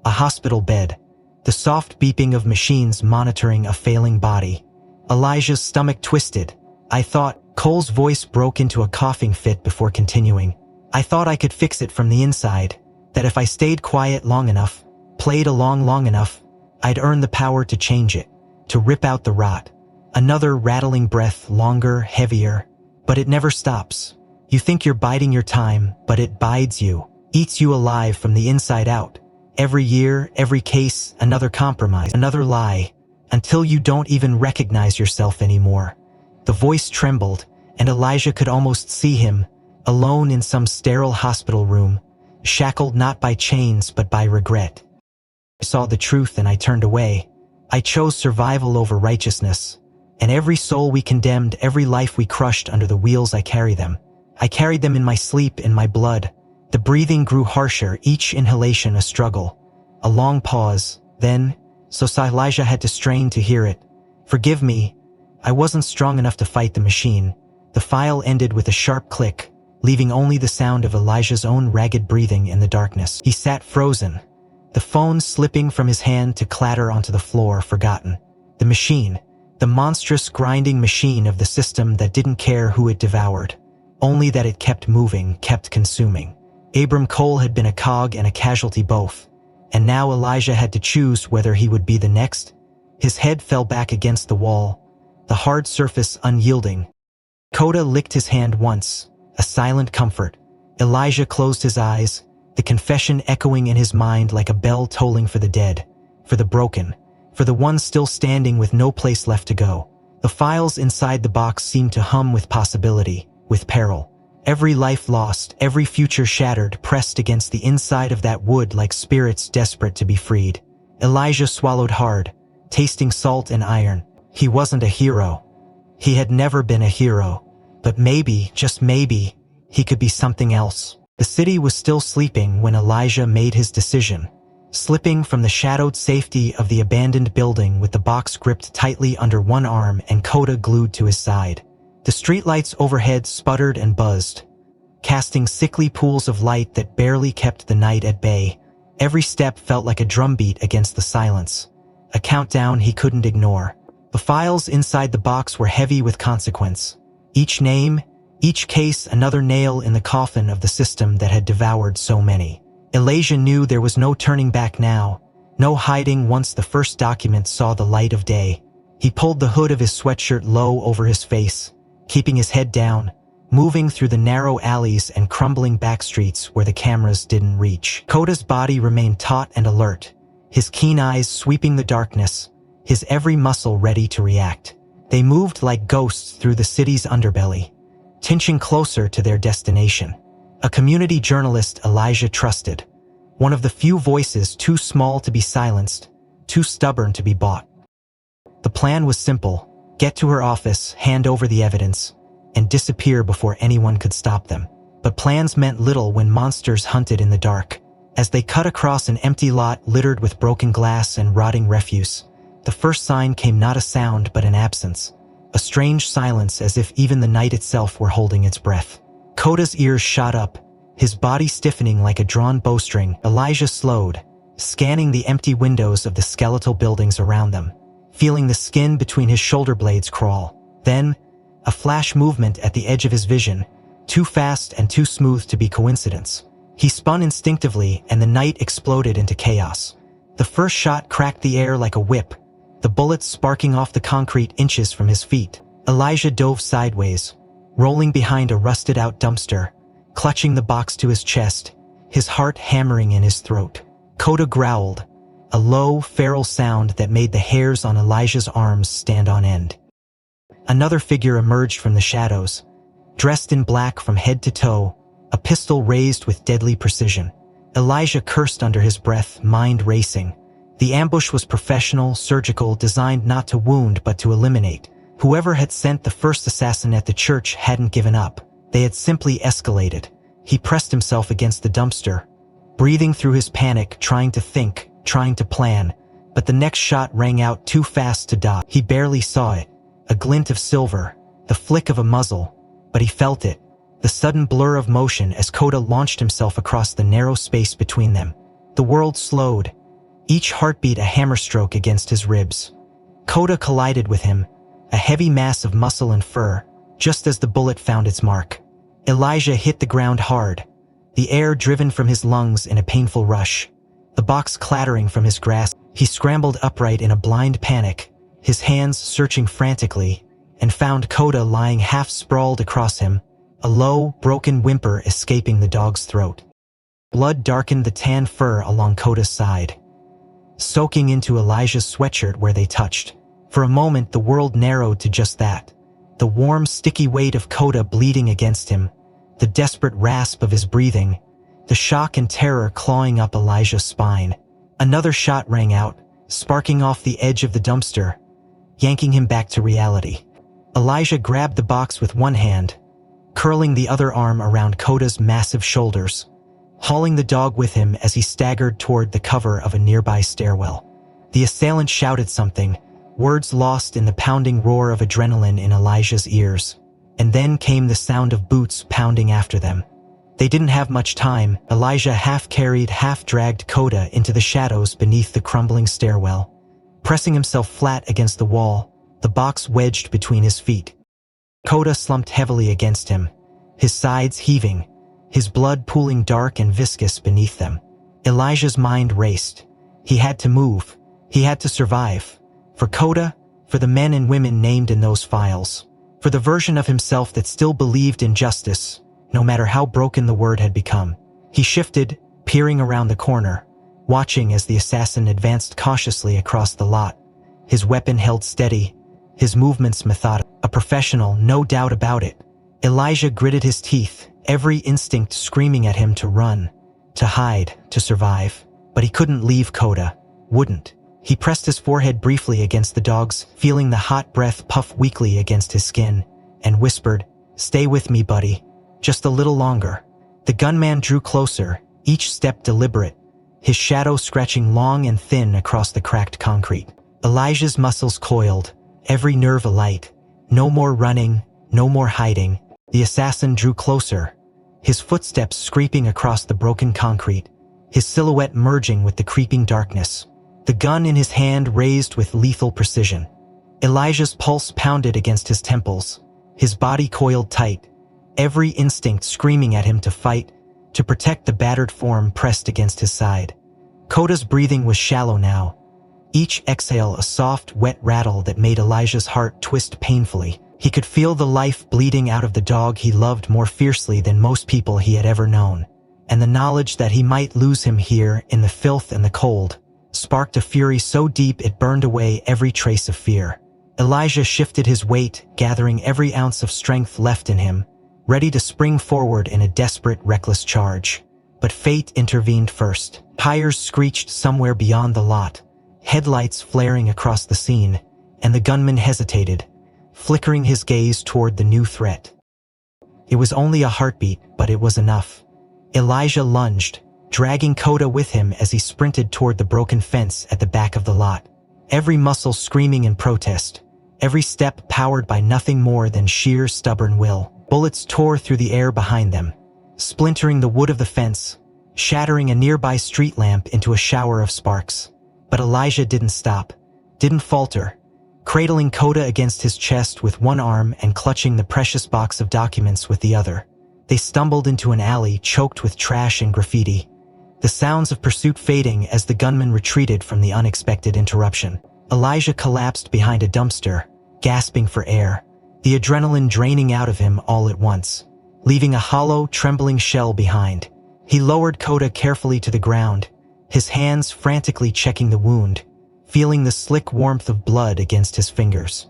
Speaker 1: A hospital bed, the soft beeping of machines monitoring a failing body. Elijah's stomach twisted. "I thought," Cole's voice broke into a coughing fit before continuing, "I thought I could fix it from the inside, that if I stayed quiet long enough, played along long enough, I'd earn the power to change it, to rip out the rot." Another rattling breath, longer, heavier, but it never stops. You think you're biding your time, but it bides you, eats you alive from the inside out. Every year, every case, another compromise, another lie, until you don't even recognize yourself anymore. The voice trembled, and Elijah could almost see him, alone in some sterile hospital room, shackled not by chains but by regret. I saw the truth and I turned away. I chose survival over righteousness. And every soul we condemned, every life we crushed under the wheels I carry them. I carried them in my sleep, in my blood. The breathing grew harsher, each inhalation a struggle. A long pause, then, so Elijah had to strain to hear it. Forgive me. I wasn't strong enough to fight the machine. The file ended with a sharp click, leaving only the sound of Elijah's own ragged breathing in the darkness. He sat frozen, the phone slipping from his hand to clatter onto the floor, forgotten. The machine, the monstrous grinding machine of the system that didn't care who it devoured, only that it kept moving, kept consuming. Abram Cole had been a cog and a casualty both, and now Elijah had to choose whether he would be the next. His head fell back against the wall, the hard surface unyielding. Coda licked his hand once, a silent comfort. Elijah closed his eyes, the confession echoing in his mind like a bell tolling for the dead, for the broken, for the ones still standing with no place left to go. The files inside the box seemed to hum with possibility, with peril. Every life lost, every future shattered, pressed against the inside of that wood like spirits desperate to be freed. Elijah swallowed hard, tasting salt and iron. He wasn't a hero. He had never been a hero. But maybe, just maybe, he could be something else. The city was still sleeping when Elijah made his decision. Slipping from the shadowed safety of the abandoned building with the box gripped tightly under one arm and Coda glued to his side. The streetlights overhead sputtered and buzzed, casting sickly pools of light that barely kept the night at bay. Every step felt like a drumbeat against the silence, a countdown he couldn't ignore. The files inside the box were heavy with consequence. Each name, each case, another nail in the coffin of the system that had devoured so many. Elijah knew there was no turning back now, no hiding once the first document saw the light of day. He pulled the hood of his sweatshirt low over his face, keeping his head down, moving through the narrow alleys and crumbling back streets where the cameras didn't reach. Coda's body remained taut and alert, his keen eyes sweeping the darkness, his every muscle ready to react. They moved like ghosts through the city's underbelly, tinching closer to their destination. A community journalist Elijah trusted, one of the few voices too small to be silenced, too stubborn to be bought. The plan was simple: get to her office, hand over the evidence, and disappear before anyone could stop them. But plans meant little when monsters hunted in the dark. As they cut across an empty lot littered with broken glass and rotting refuse, the first sign came not a sound but an absence, a strange silence as if even the night itself were holding its breath. Coda's ears shot up, his body stiffening like a drawn bowstring. Elijah slowed, scanning the empty windows of the skeletal buildings around them, feeling the skin between his shoulder blades crawl. Then, a flash movement at the edge of his vision, too fast and too smooth to be coincidence. He spun instinctively and the night exploded into chaos. The first shot cracked the air like a whip, the bullets sparking off the concrete inches from his feet. Elijah dove sideways, rolling behind a rusted-out dumpster, clutching the box to his chest, his heart hammering in his throat. Coda growled, a low, feral sound that made the hairs on Elijah's arms stand on end. Another figure emerged from the shadows, dressed in black from head to toe, a pistol raised with deadly precision. Elijah cursed under his breath, mind racing. The ambush was professional, surgical, designed not to wound but to eliminate. Whoever had sent the first assassin at the church hadn't given up. They had simply escalated. He pressed himself against the dumpster, breathing through his panic, trying to think, trying to plan, but the next shot rang out too fast to dodge. He barely saw it, a glint of silver, the flick of a muzzle, but he felt it, the sudden blur of motion as Coda launched himself across the narrow space between them. The world slowed, each heartbeat a hammerstroke against his ribs. Coda collided with him, a heavy mass of muscle and fur, just as the bullet found its mark. Elijah hit the ground hard, the air driven from his lungs in a painful rush, the box clattering from his grasp. He scrambled upright in a blind panic, his hands searching frantically, and found Coda lying half-sprawled across him, a low, broken whimper escaping the dog's throat. Blood darkened the tan fur along Coda's side, soaking into Elijah's sweatshirt where they touched. For a moment the world narrowed to just that, the warm, sticky weight of Coda bleeding against him, the desperate rasp of his breathing, the shock and terror clawing up Elijah's spine. Another shot rang out, sparking off the edge of the dumpster, yanking him back to reality. Elijah grabbed the box with one hand, curling the other arm around Coda's massive shoulders, hauling the dog with him as he staggered toward the cover of a nearby stairwell. The assailant shouted something, words lost in the pounding roar of adrenaline in Elijah's ears, and then came the sound of boots pounding after them. They didn't have much time. Elijah half-carried, half-dragged Coda into the shadows beneath the crumbling stairwell. Pressing himself flat against the wall, the box wedged between his feet. Coda slumped heavily against him, his sides heaving, his blood pooling dark and viscous beneath them. Elijah's mind raced. He had to move. He had to survive. For Coda, for the men and women named in those files, for the version of himself that still believed in justice, no matter how broken the word had become. He shifted, peering around the corner, watching as the assassin advanced cautiously across the lot, his weapon held steady, his movements methodical. A professional, no doubt about it. Elijah gritted his teeth, every instinct screaming at him to run, to hide, to survive. But he couldn't leave Coda. Wouldn't. He pressed his forehead briefly against the dog's, feeling the hot breath puff weakly against his skin, and whispered, "Stay with me, buddy. Just a little longer." The gunman drew closer, each step deliberate, his shadow scratching long and thin across the cracked concrete. Elijah's muscles coiled, every nerve alight. No more running, no more hiding. The assassin drew closer, his footsteps scraping across the broken concrete, his silhouette merging with the creeping darkness. The gun in his hand raised with lethal precision. Elijah's pulse pounded against his temples, his body coiled tight, every instinct screaming at him to fight, to protect the battered form pressed against his side. Coda's breathing was shallow now, each exhale a soft, wet rattle that made Elijah's heart twist painfully. He could feel the life bleeding out of the dog he loved more fiercely than most people he had ever known, and the knowledge that he might lose him here in the filth and the cold sparked a fury so deep it burned away every trace of fear. Elijah shifted his weight, gathering every ounce of strength left in him, ready to spring forward in a desperate, reckless charge. But fate intervened first. Tires screeched somewhere beyond the lot, headlights flaring across the scene, and the gunman hesitated, flickering his gaze toward the new threat. It was only a heartbeat, but it was enough. Elijah lunged, dragging Coda with him as he sprinted toward the broken fence at the back of the lot, every muscle screaming in protest, every step powered by nothing more than sheer stubborn will. Bullets tore through the air behind them, splintering the wood of the fence, shattering a nearby street lamp into a shower of sparks. But Elijah didn't stop, didn't falter, cradling Coda against his chest with one arm and clutching the precious box of documents with the other. They stumbled into an alley choked with trash and graffiti, the sounds of pursuit fading as the gunman retreated from the unexpected interruption. Elijah collapsed behind a dumpster, gasping for air, the adrenaline draining out of him all at once, leaving a hollow, trembling shell behind. He lowered Coda carefully to the ground, his hands frantically checking the wound, feeling the slick warmth of blood against his fingers.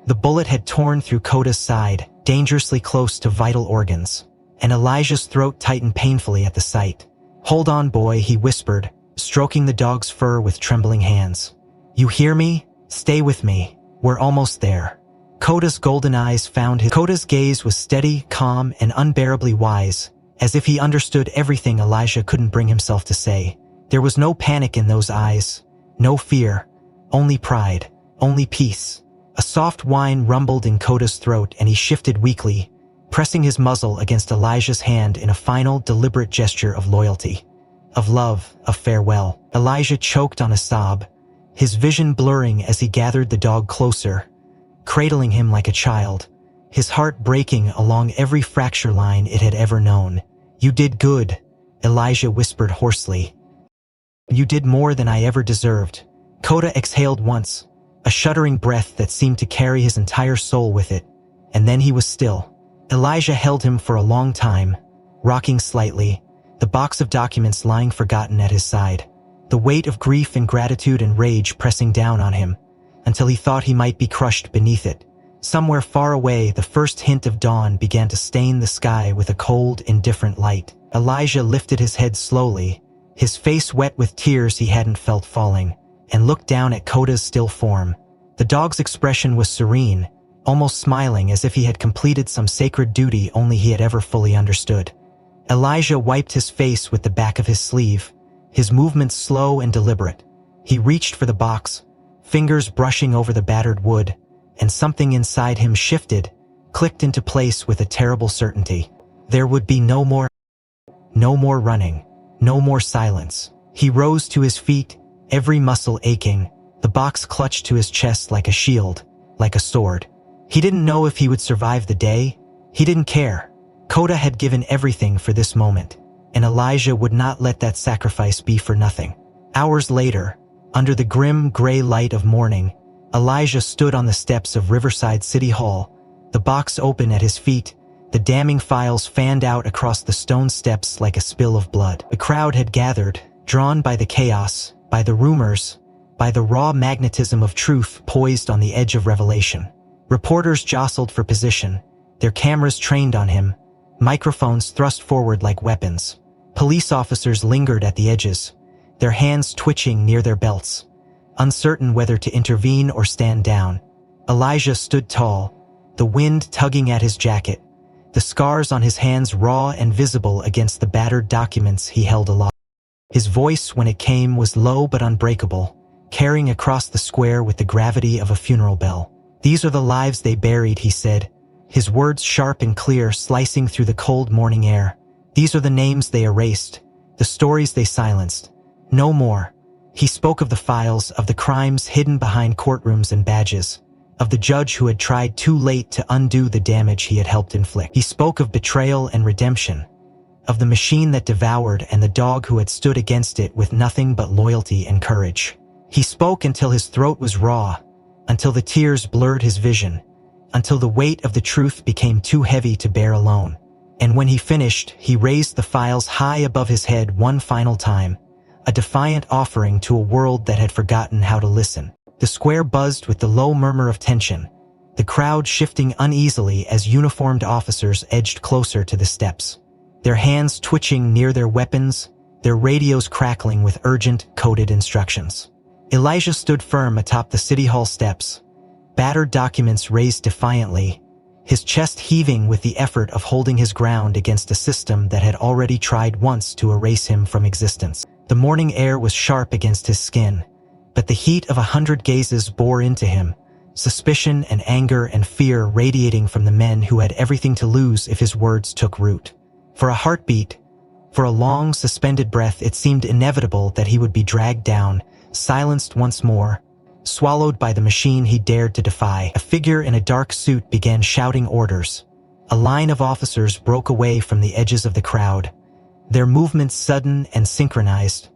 Speaker 1: The bullet had torn through Coda's side, dangerously close to vital organs, and Elijah's throat tightened painfully at the sight. "Hold on, boy," he whispered, stroking the dog's fur with trembling hands. "You hear me? Stay with me. We're almost there." Coda's golden eyes found his. Coda's gaze was steady, calm, and unbearably wise, as if he understood everything Elijah couldn't bring himself to say. There was no panic in those eyes, no fear, only pride, only peace. A soft whine rumbled in Coda's throat and he shifted weakly, pressing his muzzle against Elijah's hand in a final, deliberate gesture of loyalty, of love, of farewell. Elijah choked on a sob, his vision blurring as he gathered the dog closer, cradling him like a child, his heart breaking along every fracture line it had ever known. "You did good," Elijah whispered hoarsely. "You did more than I ever deserved." Coda exhaled once, a shuddering breath that seemed to carry his entire soul with it, and then he was still. Elijah held him for a long time, rocking slightly, the box of documents lying forgotten at his side, the weight of grief and gratitude and rage pressing down on him, until he thought he might be crushed beneath it. Somewhere far away, the first hint of dawn began to stain the sky with a cold, indifferent light. Elijah lifted his head slowly, his face wet with tears he hadn't felt falling, and looked down at Coda's still form. The dog's expression was serene, almost smiling, as if he had completed some sacred duty only he had ever fully understood. Elijah wiped his face with the back of his sleeve, his movements slow and deliberate. He reached for the box, fingers brushing over the battered wood, and something inside him shifted, clicked into place with a terrible certainty. There would be no more running, no more silence. He rose to his feet, every muscle aching, the box clutched to his chest like a shield, like a sword. He didn't know if he would survive the day. He didn't care. Coda had given everything for this moment, and Elijah would not let that sacrifice be for nothing. Hours later, under the grim, gray light of morning, Elijah stood on the steps of Riverside City Hall, the box open at his feet, the damning files fanned out across the stone steps like a spill of blood. The crowd had gathered, drawn by the chaos, by the rumors, by the raw magnetism of truth poised on the edge of revelation. Reporters jostled for position, their cameras trained on him, microphones thrust forward like weapons. Police officers lingered at the edges, their hands twitching near their belts, uncertain whether to intervene or stand down. Elijah stood tall, the wind tugging at his jacket, the scars on his hands raw and visible against the battered documents he held aloft. His voice, when it came, was low but unbreakable, carrying across the square with the gravity of a funeral bell. "These are the lives they buried," he said, his words sharp and clear, slicing through the cold morning air. "These are the names they erased, the stories they silenced. No more." He spoke of the files, of the crimes hidden behind courtrooms and badges, of the judge who had tried too late to undo the damage he had helped inflict. He spoke of betrayal and redemption, of the machine that devoured and the dog who had stood against it with nothing but loyalty and courage. He spoke until his throat was raw, until the tears blurred his vision, until the weight of the truth became too heavy to bear alone. And when he finished, he raised the files high above his head one final time, a defiant offering to a world that had forgotten how to listen. The square buzzed with the low murmur of tension, the crowd shifting uneasily as uniformed officers edged closer to the steps, their hands twitching near their weapons, their radios crackling with urgent, coded instructions. Elijah stood firm atop the City Hall steps, battered documents raised defiantly, his chest heaving with the effort of holding his ground against a system that had already tried once to erase him from existence. The morning air was sharp against his skin, but the heat of 100 gazes bore into him, suspicion and anger and fear radiating from the men who had everything to lose if his words took root. For a heartbeat, for a long, suspended breath, it seemed inevitable that he would be dragged down, silenced once more, swallowed by the machine he dared to defy. A figure in a dark suit began shouting orders. A line of officers broke away from the edges of the crowd, their movements sudden and synchronized,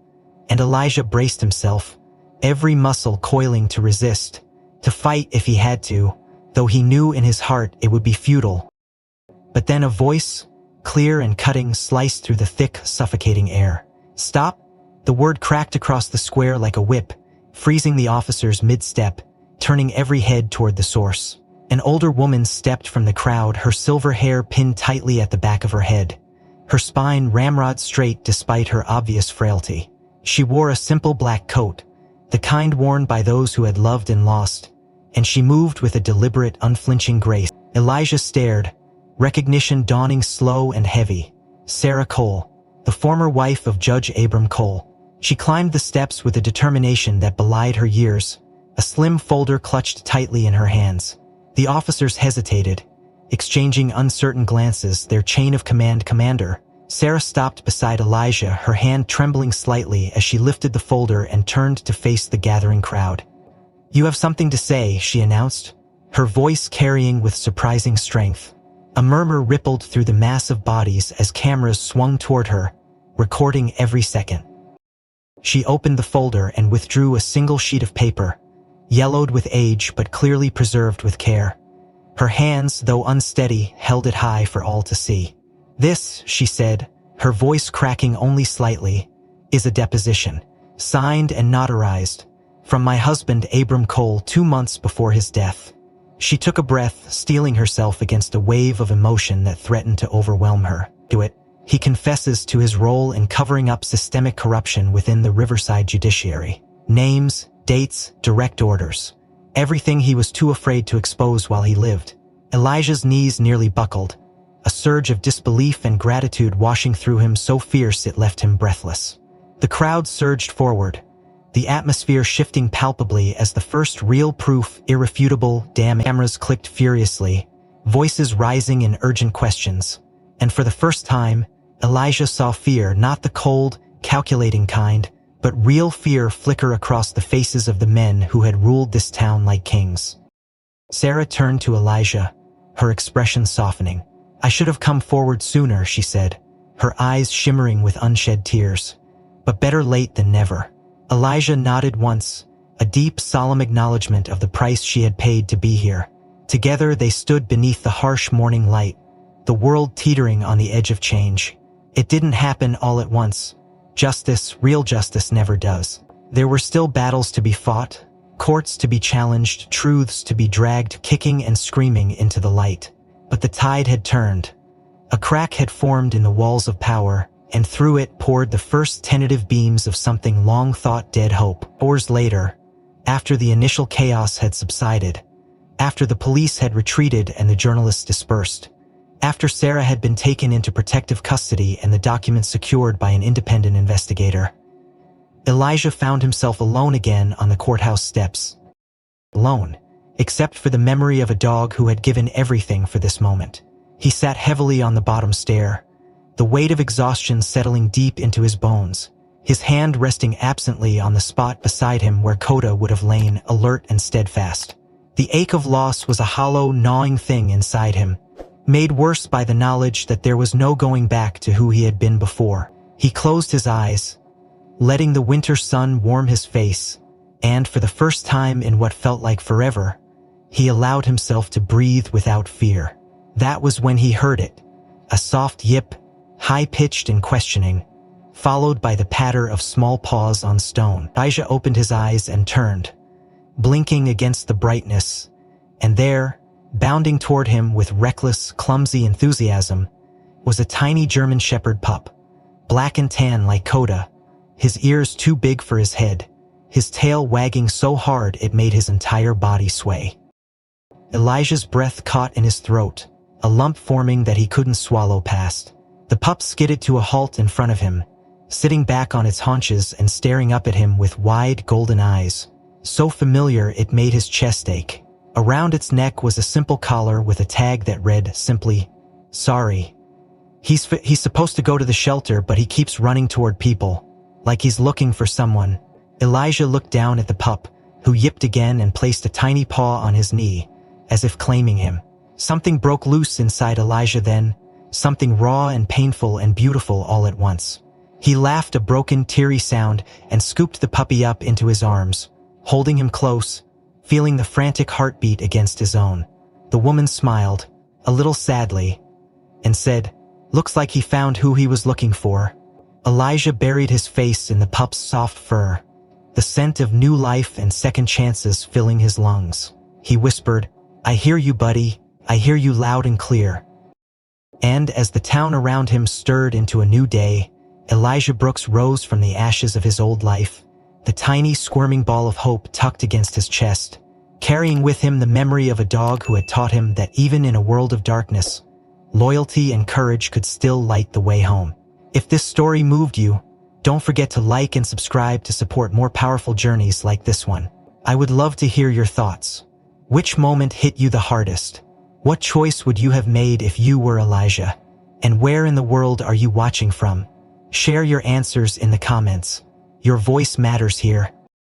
Speaker 1: and Elijah braced himself, every muscle coiling to resist, to fight if he had to, though he knew in his heart it would be futile. But then a voice, clear and cutting, sliced through the thick, suffocating air. "Stop!" The word cracked across the square like a whip, freezing the officers mid-step, turning every head toward the source. An older woman stepped from the crowd, her silver hair pinned tightly at the back of her head, her spine ramrod straight despite her obvious frailty. She wore a simple black coat, the kind worn by those who had loved and lost, and she moved with a deliberate, unflinching grace. Elijah stared, recognition dawning slow and heavy. Sarah Cole, the former wife of Judge Abram Cole. She climbed the steps with a determination that belied her years, a slim folder clutched tightly in her hands. The officers hesitated, exchanging uncertain glances, their chain of command. "Commander." Sarah stopped beside Elijah, her hand trembling slightly as she lifted the folder and turned to face the gathering crowd. "You have something to say," she announced, her voice carrying with surprising strength. A murmur rippled through the mass of bodies as cameras swung toward her, recording every second. She opened the folder and withdrew a single sheet of paper, yellowed with age but clearly preserved with care. Her hands, though unsteady, held it high for all to see. "This," she said, her voice cracking only slightly, "is a deposition, signed and notarized, from my husband Abram Cole 2 months before his death. She took a breath, steeling herself against a wave of emotion that threatened to overwhelm her. He confesses to his role in covering up systemic corruption within the Riverside judiciary. Names, dates, direct orders. Everything he was too afraid to expose while he lived. Elijah's knees nearly buckled, a surge of disbelief and gratitude washing through him so fierce it left him breathless. The crowd surged forward, the atmosphere shifting palpably as the first real proof, irrefutable, cameras clicked furiously, voices rising in urgent questions. And for the first time, Elijah saw fear, not the cold, calculating kind, but real fear flicker across the faces of the men who had ruled this town like kings. Sarah turned to Elijah, her expression softening. "I should have come forward sooner," she said, her eyes shimmering with unshed tears. "But better late than never." Elijah nodded once, a deep, solemn acknowledgement of the price she had paid to be here. Together they stood beneath the harsh morning light, the world teetering on the edge of change. It didn't happen all at once. Justice, real justice, never does. There were still battles to be fought, courts to be challenged, truths to be dragged kicking and screaming into the light. But the tide had turned. A crack had formed in the walls of power, and through it poured the first tentative beams of something long thought dead: hope. Hours later, after the initial chaos had subsided, after the police had retreated and the journalists dispersed, after Sarah had been taken into protective custody and the documents secured by an independent investigator, Elijah found himself alone again on the courthouse steps. Alone, except for the memory of a dog who had given everything for this moment. He sat heavily on the bottom stair, the weight of exhaustion settling deep into his bones, his hand resting absently on the spot beside him where Coda would have lain, alert and steadfast. The ache of loss was a hollow, gnawing thing inside him, made worse by the knowledge that there was no going back to who he had been before. He closed his eyes, letting the winter sun warm his face, and for the first time in what felt like forever, he allowed himself to breathe without fear. That was when he heard it, a soft yip, high-pitched and questioning, followed by the patter of small paws on stone. Elijah opened his eyes and turned, blinking against the brightness, and there, bounding toward him with reckless, clumsy enthusiasm, was a tiny German shepherd pup, black and tan like Coda, his ears too big for his head, his tail wagging so hard it made his entire body sway. Elijah's breath caught in his throat, a lump forming that he couldn't swallow past. The pup skidded to a halt in front of him, sitting back on its haunches and staring up at him with wide, golden eyes, so familiar it made his chest ache. Around its neck was a simple collar with a tag that read simply, "Sorry." He's supposed to go to the shelter, but he keeps running toward people, like he's looking for someone. Elijah looked down at the pup, who yipped again and placed a tiny paw on his knee, as if claiming him. Something broke loose inside Elijah then, something raw and painful and beautiful all at once. He laughed a broken, teary sound and scooped the puppy up into his arms, holding him close, feeling the frantic heartbeat against his own. The woman smiled, a little sadly, and said, "Looks like he found who he was looking for." Elijah buried his face in the pup's soft fur, the scent of new life and second chances filling his lungs. He whispered, "I hear you, buddy. I hear you loud and clear." And as the town around him stirred into a new day, Elijah Brooks rose from the ashes of his old life, the tiny squirming ball of hope tucked against his chest, carrying with him the memory of a dog who had taught him that even in a world of darkness, loyalty and courage could still light the way home. If this story moved you, don't forget to like and subscribe to support more powerful journeys like this one. I would love to hear your thoughts. Which moment hit you the hardest? What choice would you have made if you were Elijah? And where in the world are you watching from? Share your answers in the comments. Your voice matters here.